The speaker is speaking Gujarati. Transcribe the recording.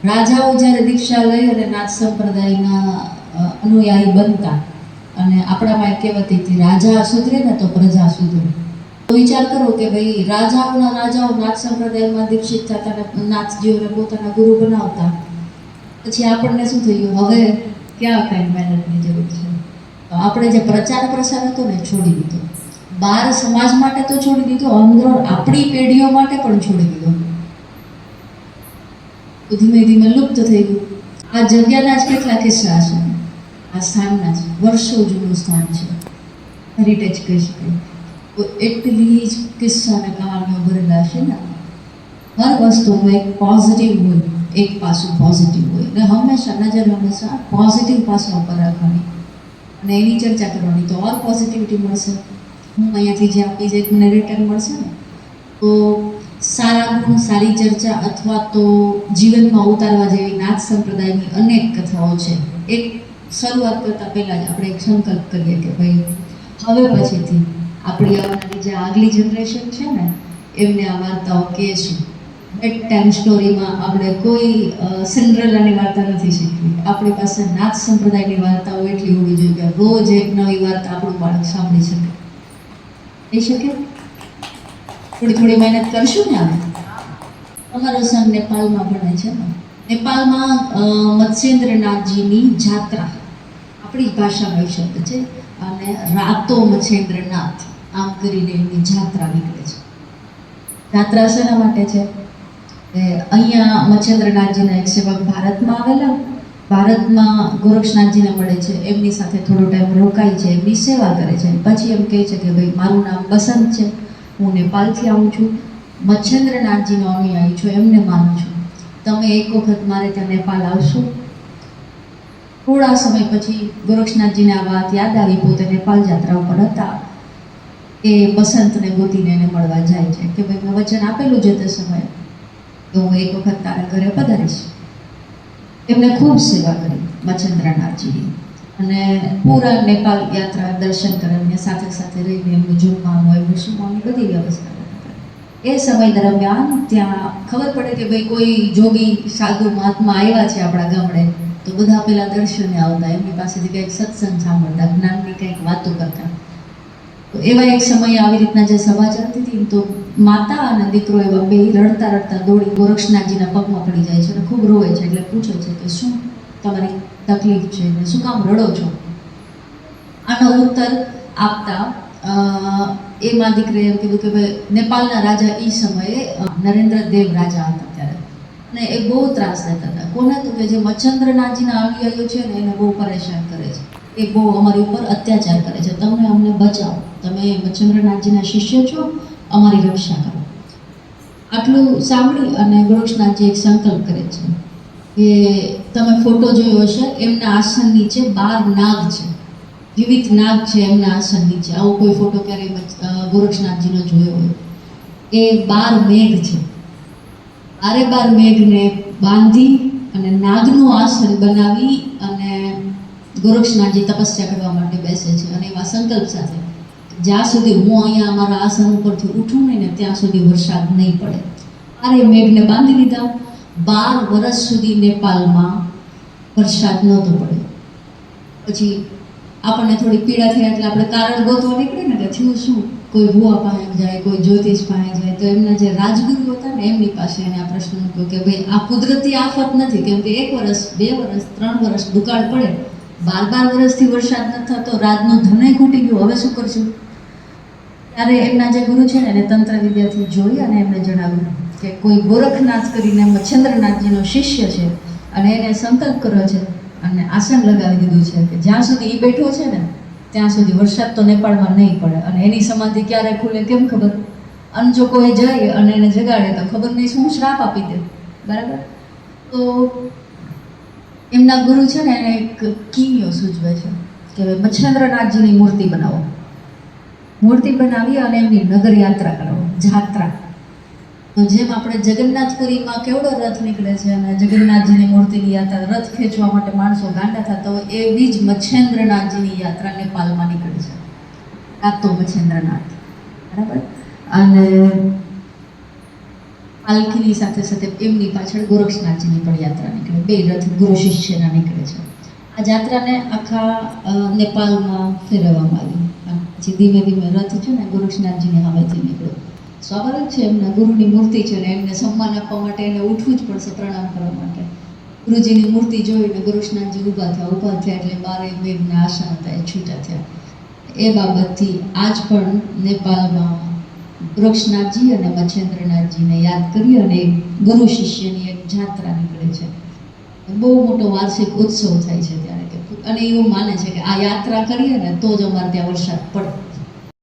રાજાઓ જ્યારે દીક્ષા લઈ અને નાથ સંપ્રદાયના અનુયાયી બનતા, અને આપણામાં એક કહેવત હતી, રાજા સુધરે ને તો પ્રજા સુધરે. તો વિચાર કરો કે ભાઈ રાજાઓના રાજાઓ નાથ સંપ્રદાયમાં દીક્ષિત થતા અને નાથજીઓને પોતાના ગુરુ બનાવતા, પછી આપણને શું થયું, હવે ક્યાં કાંઈ મહેનતની જરૂર છે. તો આપણે જે પ્રચાર પ્રસાર હતો ને છોડી દીધો, બહાર સમાજ માટે તો છોડી દીધો, અંદર આપણી પેઢીઓ માટે પણ છોડી દીધો. તો ધીમે ધીમે લુપ્ત થઈ ગયું. આ જગ્યાના જ કેટલા કિસ્સા છે, આ સ્થાનના જ વર્ષો જૂનું સ્થાન છે, હેરિટેજ કહી શકાય. તો એટલી જ કિસ્સા અને કહાનીઓ ભરેલા છે ને. હર વસ્તુનું એક પોઝિટિવ હોય, એક પાસું પોઝિટિવ હોય, અને હંમેશા નજર હંમેશા પોઝિટિવ પાસા ઉપર રાખવાની અને એની ચર્ચા કરવાની, તો ઓર પોઝિટિવિટી મળશે. હું અહીંયાથી જે આપી જે મને રિટર્ન મળશે ને, તો સારા ગુણ, સારી ચર્ચા અથવા તો જીવનમાં ઉતારવા જેવી નાથ સંપ્રદાયની અનેક કથાઓ છે. એક શરૂઆત કરતાં પહેલાં જ આપણે એક સંકલ્પ કરીએ કે ભાઈ હવે પછીથી આપણી આવનારી જે આગલી જનરેશન છે ને, એમને આ વાર્તાઓ કહેશું. બેડ ટાઈમ સ્ટોરીમાં આપણે કોઈ સિન્ડ્રેલાની વાર્તા નથી શીખવી. આપણી પાસે નાથ સંપ્રદાયની વાર્તાઓ એટલી હોવી જોઈએ કે રોજ એક નવી વાર્તા આપણું બાળક સાંભળી શકે. થઈ શકે? થોડી થોડી મહેનત કરશું ને. અમે અમારો સંઘ નેપાળમાં ભણે છે ને. નેપાળમાં મત્સ્યેન્દ્રનાથજીની જાત્રા, આપણી જ ભાષામાં શબ્દ છે, અને રાતો મત્સ્યેન્દ્રનાથ આમ કરીને એમની જાત્રા નીકળે છે. જાત્રા શેના માટે છે? અહીંયા મત્સ્યેન્દ્રનાથજીના એક સેવક ભારતમાં આવેલા, ભારતમાં ગોરક્ષનાથજીને મળે છે, એમની સાથે થોડો ટાઈમ રોકાય છે, એમની સેવા કરે છે. પછી એમ કહે છે કે ભાઈ મારું નામ બસંત છે, હું નેપાળથી આવું છું, મત્સ્યેન્દ્રનાથજીનો અનુયાયી છું, એમને માનું છું, તમે એક વખત મારે ત્યાં નેપાળ આવશો? થોડા સમય પછી ગોરક્ષનાથજીને આ વાત યાદ આવી, પોતે નેપાળ યાત્રા ઉપર હતા, એ બસંતને ગોતીને એને મળવા જાય છે કે ભાઈ મેં વચન આપેલું છે તે સમયે તો હું એક વખત તારા ઘરે પધારીશ. એમને ખૂબ સેવા કરી મત્સ્યેન્દ્રનાથજીની, અને પૂરા નેપાળ યાત્રા દર્શન કરીને સાથે સાથે રહીને એમનું જમવાનું, એમનું સુવાનું, બધી વ્યવસ્થા. એ સમય દરમિયાન ત્યાં ખબર પડે કે ભાઈ કોઈ જોગી સાધુ મહાત્મા આવ્યા છે આપણા ગામડે, તો બધા પહેલાં દર્શને આવતા, એમની પાસેથી કંઈક સત્સંગ સાંભળતા, જ્ઞાનની કંઈક વાતો કરતા. તો એવા એક સમયે આવી રીતના જે સભા ચાલતી હતી, તો માતા અને દીકરો એવા બે રડતા રડતા દોડી ગોરક્ષનાથજીના પગમાં પડી જાય છે અને ખૂબ રોવે છે. એટલે પૂછે છે કે શું તમારી તકલીફ છે ને શું કામ રડો છો? આનો ઉત્તર આપતા એમાં દીકરે એમ કીધું કે ભાઈ નેપાળના રાજા એ સમયે નરેન્દ્ર દેવ રાજા હતા ત્યારે, અને એ બહુ ત્રાસ દેતા હતા. કોને? તો કે જે મત્સ્યેન્દ્રનાથજીના અનુયાયીઓ છે ને એને બહુ પરેશાન કરે છે, એ બહુ અમારી ઉપર અત્યાચાર કરે છે, તમે અમને બચાવો, તમે મત્સ્યેન્દ્રનાથજીના શિષ્ય છો, અમારી રક્ષા કરો. આટલું સાંભળી અને ગોરક્ષનાથજી એક સંકલ્પ કરે છે કે તમે ફોટો જોયો હશે, એમના આસન નીચે 12 નાગ છે, જીવિત નાગ છે એમના આસન નીચે. આવો કોઈ ફોટો ક્યારેય ગોરક્ષનાથજીનો જોયો હોય? એ 12 મેઘ છે. 12 મેઘને બાંધી અને નાગનું આસન બનાવી અને ગોરક્ષનાથજી તપસ્યા કરવા માટે બેસે છે, અને એવા સંકલ્પ સાથે જ્યાં સુધી હું અહીંયા અમારા આસન ઉપરથી ઉઠું નહીં ને ત્યાં સુધી વરસાદ નહીં પડે. અરે મેઘને બાંધી લીધા. 12 વર્ષ સુધી નેપાળમાં વરસાદ નહોતો પડ્યો. પછી આપણને થોડી પીડા થઈ એટલે આપણે કારણ ગોતવા નીકળીએ ને કે થયું શું. કોઈ ભુવા પાસે જાય, કોઈ જ્યોતિષ પાસે જાય, તો એમના જે રાજગુરુ હતા ને એમની પાસે એને આ પ્રશ્ન મૂક્યો કે ભાઈ આ કુદરતી આફત નથી, કેમ કે 1 વર્ષ, 2 વર્ષ, 3 વર્ષ દુકાળ પડે, 12 વર્ષથી વરસાદ ન થતો, રાજનું ધનય ખૂટી ગયું, હવે શું કરશું? ત્યારે એમના જે ગુરુ છે ને એને તંત્ર વિદ્યાથી જોઈ અને એમને જણાવ્યું કે કોઈ ગોરખનાથ કરીને મત્સ્યેન્દ્રનાથજીનો શિષ્ય છે અને એને સંકલ્પ કર્યો છે અને આસન લગાવી દીધું છે કે જ્યાં સુધી એ બેઠો છે ને ત્યાં સુધી વરસાદ તો નેપાળમાં નહીં પડે. અને એની સમાધિ ક્યારે ખુલે કેમ ખબર? અને જો કોઈ જાય અને એને જગાડે તો ખબર નહીં શું શ્રાપ આપી દે. બરાબર? તો એમના ગુરુ છે ને એને એક કિમિયો સૂચવે છે કે મત્સ્યેન્દ્રનાથજીની મૂર્તિ બનાવો. મૂર્તિ બનાવી અને એમની નગર યાત્રા કરો, જાત્રા. તો જેમ આપણે જગન્નાથપુરીમાં કેવડો રથ નીકળે છે અને જગન્નાથજીની મૂર્તિની યાત્રા, રથ ખેંચવા માટે માણસો ગાંડા થતા હોય, એવી જ મત્સ્યેન્દ્રનાથજીની યાત્રા નેપાળમાં નીકળે છે, રાતો મત્સ્યેન્દ્રનાથ. બરાબર? અને પાલખીની સાથે સાથે એમની પાછળ ગોરક્ષનાથજીની પણ યાત્રા નીકળે, બે રથ ગુરુ શિષ્યના નીકળે છે. આ જાત્રાને આખા નેપાળમાં ફેરવવામાં આવી. પછી ધીમે ધીમે રથ છે ને ગોરક્ષનાથજીની સામેથી નીકળ્યો. સ્વાભાવિક છે, એમના ગુરુની મૂર્તિ છે ને એમને સન્માન આપવા માટે એને ઉઠવું જ પડશે પ્રણામ કરવા માટે. ગુરુજીની મૂર્તિ જોઈને ગોરક્ષનાથજી ઊભા થયા એટલે બારે મેઘના આસન હતા એ છૂટા થયા. એ બાબતથી આજ પણ નેપાળમાં ગોરક્ષનાથજી અને મચ્છેન્દ્રનાથજીને યાદ કરી અને ગુરુ શિષ્યની એક જાત્રા નીકળે છે. બહુ મોટો વાર્ષિક ઉત્સવ થાય છે ત્યારે, અને એવું માને છે કે આ યાત્રા કરીએ ને તો જ અમારે ત્યાં વરસાદ પડે.